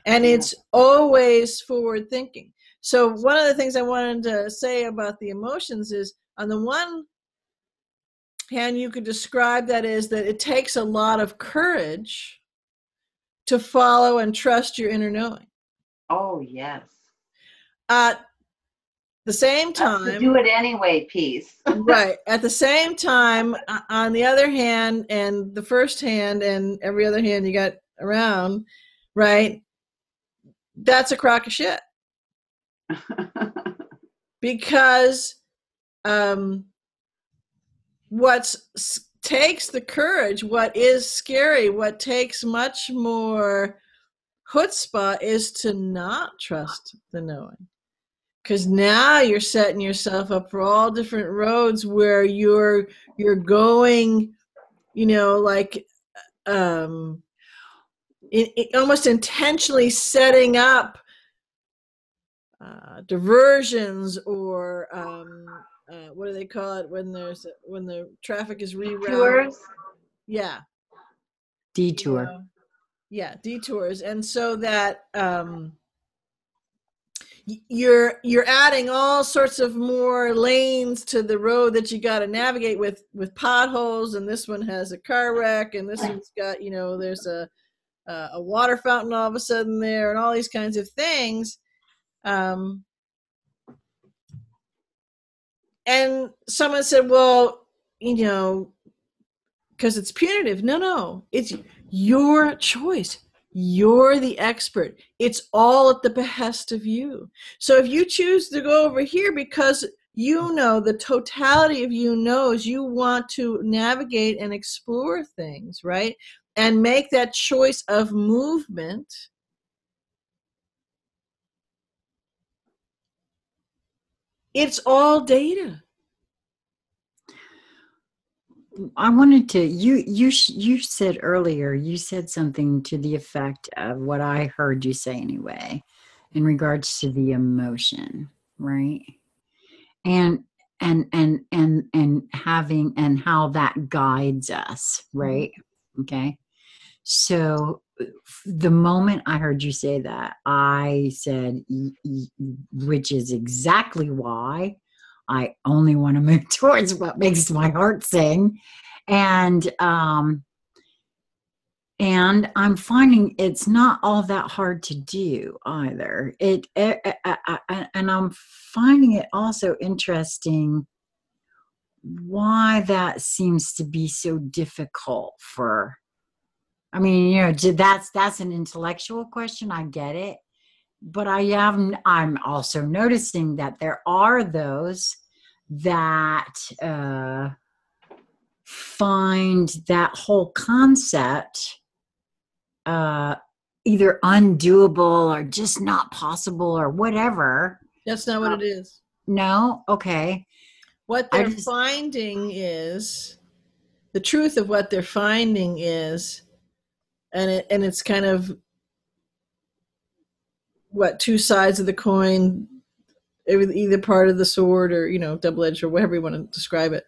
And it's always forward thinking. So one of the things I wanted to say about the emotions is, on the one hand, you could describe that as that it takes a lot of courage to follow and trust your inner knowing. Oh, yes. At the same time, to do it anyway piece. right. At the same time, on the other hand, and the first hand and every other hand you got around, right? That's a crock of shit. Because what takes the courage, what is scary, what takes much more chutzpah is to not trust the knowing. Because now you're setting yourself up for all different roads where you're going, like almost intentionally setting up diversions, or what do they call it when the traffic is rerouted? Detours? Yeah. Detour. Yeah, detours. And so that you're adding all sorts of more lanes to the road that you got to navigate with potholes, and this one has a car wreck, and this one's got, there's a water fountain all of a sudden there, and all these kinds of things. And someone said, well, because it's punitive. No, it's your choice. You're the expert. It's all at the behest of you. So if you choose to go over here because the totality of you knows you want to navigate and explore things, right? And make that choice of movement, it's all data. I wanted to, you said earlier, you said something to the effect of what I heard you say anyway, in regards to the emotion, right? And having, and how that guides us, right? Mm-hmm. Okay. So the moment I heard you say that, I said, which is exactly why I only want to move towards what makes my heart sing. And I'm finding it's not all that hard to do either. And I'm finding it also interesting why that seems to be so difficult for, I mean, that's an intellectual question. I get it. But I'm also noticing that there are those that find that whole concept either undoable or just not possible or whatever. That's not what it is. No? Okay. What they're finding is, the truth of what they're finding is, and it's kind of what two sides of the coin either part of the sword or, double-edged or whatever you want to describe it.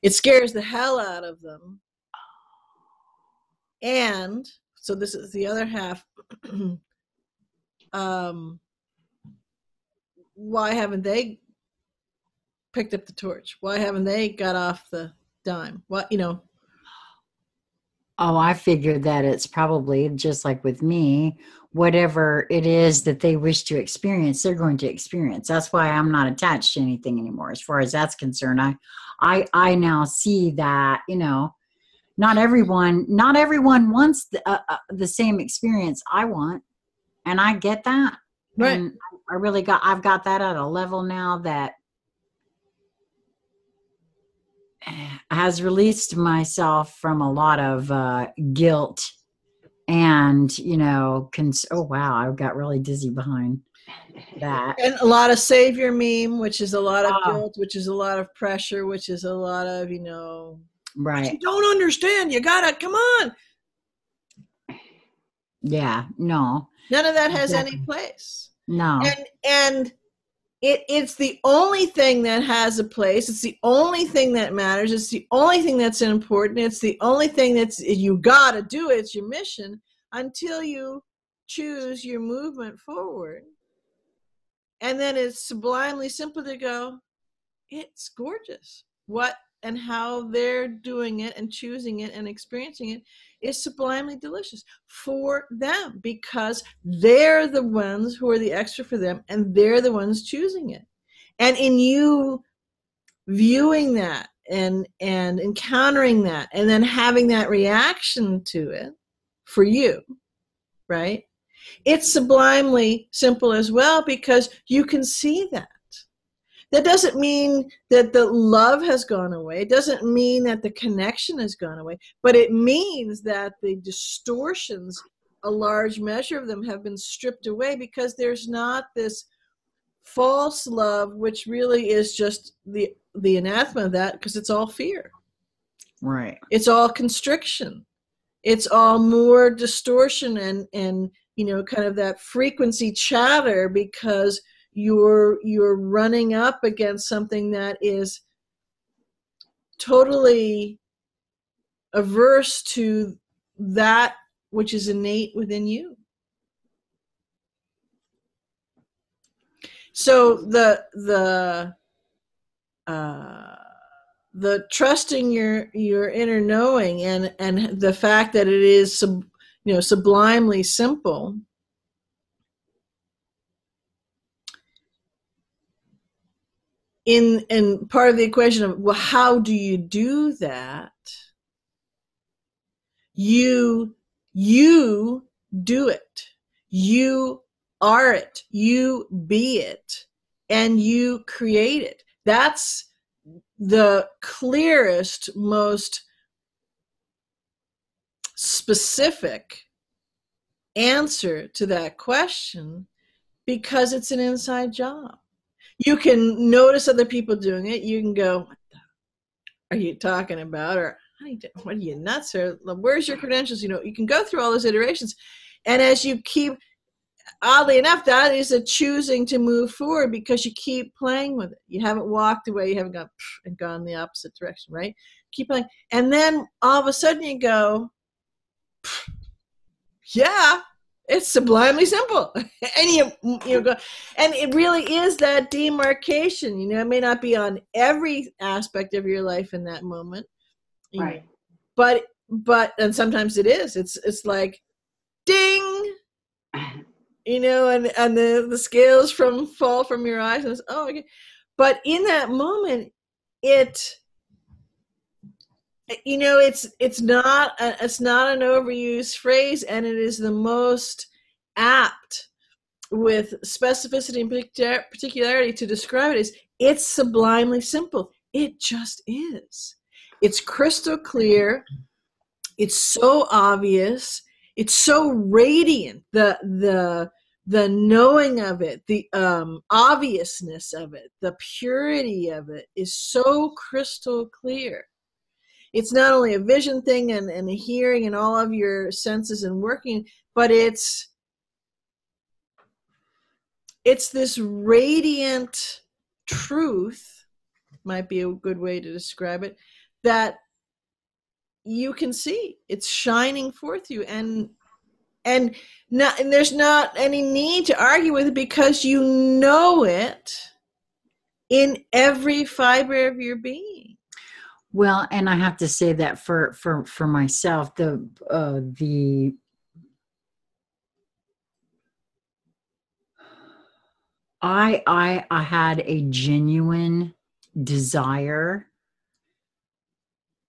It scares the hell out of them. And so this is the other half. Why haven't they picked up the torch? Why haven't they got off the dime? Oh, I figured that it's probably just like with me, whatever it is that they wish to experience, they're going to experience. That's why I'm not attached to anything anymore. As far as that's concerned, I now see that, not everyone wants the same experience I want. And I get that. Right. And I've got that at a level now that has released myself from a lot of guilt and, oh, wow, I got really dizzy behind that. And a lot of savior meme, which is a lot of guilt, which is a lot of pressure, which is a lot of, right. You don't understand. You gotta, come on. Yeah, no. None of that has any place. No. And it's the only thing that has a place. It's the only thing that matters. It's the only thing that's important. It's the only thing you gotta do it. It's your mission until you choose your movement forward. And then it's sublimely simple to go, it's gorgeous. What and how they're doing it and choosing it and experiencing it is sublimely delicious for them, because they're the ones who are the extra for them, and they're the ones choosing it. And in you viewing that and encountering that and then having that reaction to it for you, right? It's sublimely simple as well, because you can see that. That doesn't mean that the love has gone away. It doesn't mean that the connection has gone away, but it means that the distortions, a large measure of them, have been stripped away, because there's not this false love, which really is just the anathema of that, because it's all fear. Right. It's all constriction. It's all more distortion and kind of that frequency chatter, because you're running up against something that is totally averse to that which is innate within you. So the trusting your inner knowing and the fact that it is sublimely simple in part of the equation of, well, how do you do that? You do it. You are it. You be it. And you create it. That's the clearest, most specific answer to that question, because it's an inside job. You can notice other people doing it. You can go, what the are you talking about? Or what are you nuts? Or where's your credentials? You can go through all those iterations. And as you keep, oddly enough, that is a choosing to move forward, because you keep playing with it. You haven't walked away. You haven't gone the opposite direction, right? Keep playing. And then all of a sudden you go, yeah, it's sublimely simple. And you go, and it really is that demarcation. It may not be on every aspect of your life in that moment, right? But and sometimes it is. It's like, ding, and the scales fall from your eyes, and it's, oh, okay. But in that moment, it's not an overused phrase, and it is the most apt with specificity and particularity to describe it. It's sublimely simple. It just is. It's crystal clear. It's so obvious. It's so radiant. The knowing of it, the obviousness of it, the purity of it is so crystal clear. It's not only a vision thing and a hearing and all of your senses and working, but it's it's this radiant truth, might be a good way to describe it, that you can see. It's shining forth you, and there's not any need to argue with it, because you know it in every fiber of your being. Well, and I have to say that for myself, I had a genuine desire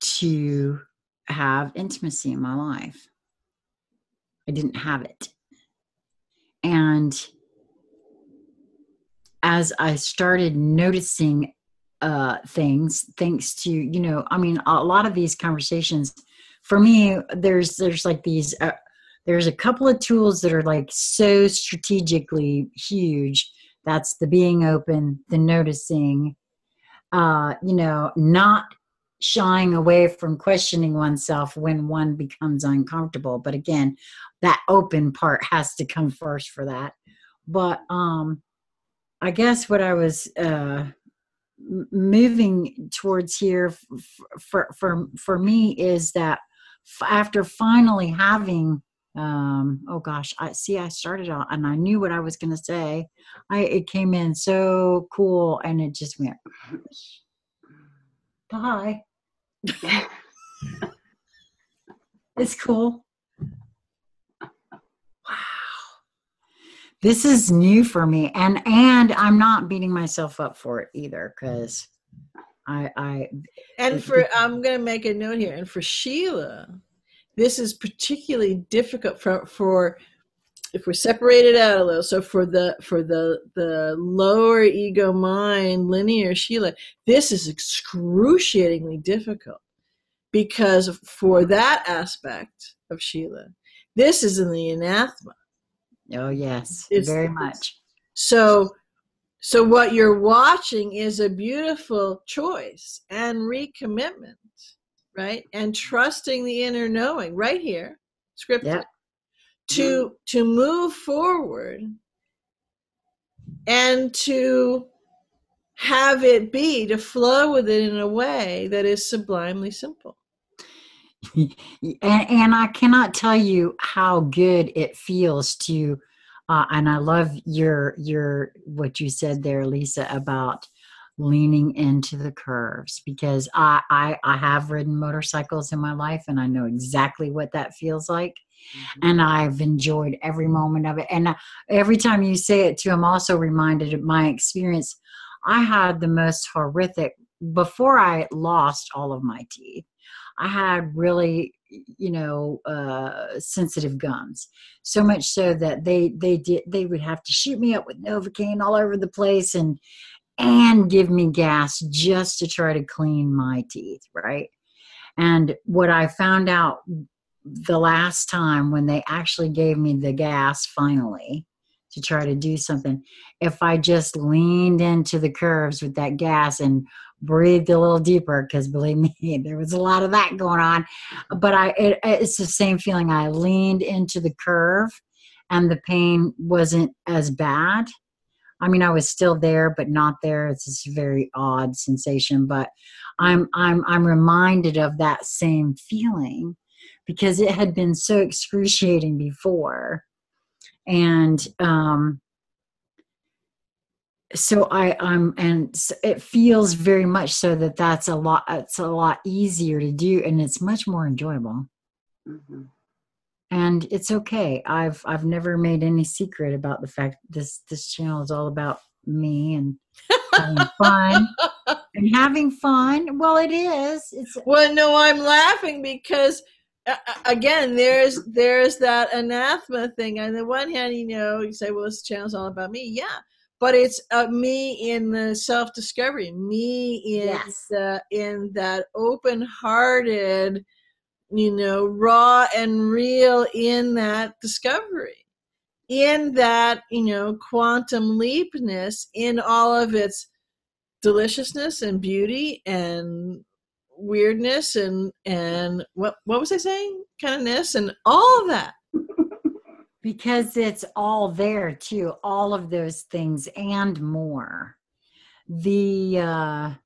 to have intimacy in my life. I didn't have it. And as I started noticing things, thanks to, you know, I mean, a lot of these conversations, for me, there's like these, there's a couple of tools that are like so strategically huge. That's the being open, the noticing, you know, not shying away from questioning oneself when one becomes uncomfortable. But again, that open part has to come first for that. But I guess what I was moving towards here for me is that after finally having oh gosh, I started on and I knew what I was going to say. It came in so cool and it just went bye. It's cool. Wow. This is new for me, and I'm not beating myself up for it either, because I'm going to make a note here. And for Sheila, this is particularly difficult for if we're separated out a little. So for the lower ego mind, linear Sheila, this is excruciatingly difficult, because for that aspect of Sheila, this is in the anathema. Oh yes, very much. So what you're watching is a beautiful choice and recommitment, right? And trusting the inner knowing right here, scripted, yep. to move forward and to have it be, to flow with it in a way that is sublimely simple. And I cannot tell you how good it feels to, and I love your what you said there, Lisa, about leaning into the curves, because I have ridden motorcycles in my life and I know exactly what that feels like. Mm-hmm. And I've enjoyed every moment of it. And every time you say it too, I'm also reminded of my experience. I had the most horrific, before I lost all of my teeth, I had really, sensitive gums, so much so that they would have to shoot me up with Novocaine all over the place and give me gas just to try to clean my teeth, right? And what I found out the last time when they actually gave me the gas finally to try to do something, if I just leaned into the curves with that gas and breathed a little deeper, because believe me, there was a lot of that going on, but it's the same feeling. I leaned into the curve and the pain wasn't as bad. I mean, I was still there, but not there. It's this very odd sensation, but I'm reminded of that same feeling because it had been so excruciating before. And so it feels very much so that it's a lot easier to do, and it's much more enjoyable. Mm-hmm. And it's okay. I've never made any secret about the fact this channel is all about me and having fun. And having fun. Well, it is. Well, no, I'm laughing because again, there's that anathema thing. On the one hand, you say, well, this channel's all about me. Yeah. But it's me in the self-discovery, me in that open-hearted, raw and real in that discovery, in that, quantum leapness, in all of its deliciousness and beauty and weirdness and what was I saying? Kindness and all of that. Because it's all there too, all of those things and more. The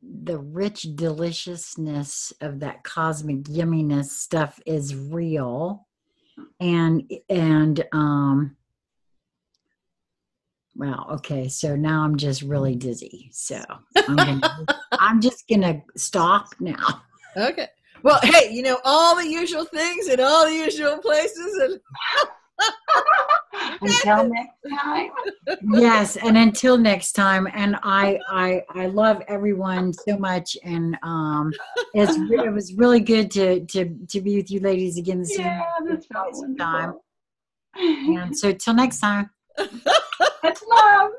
rich deliciousness of that cosmic yumminess stuff is real. And well, okay, so now I'm just really dizzy. So I'm just gonna stop now. Okay. Well, hey, you know, all the usual things in all the usual places, and until next time. Yes, and until next time. And I love everyone so much, and it was really good to be with you ladies again this evening. Yeah, that's wonderful. And so till next time. Much love.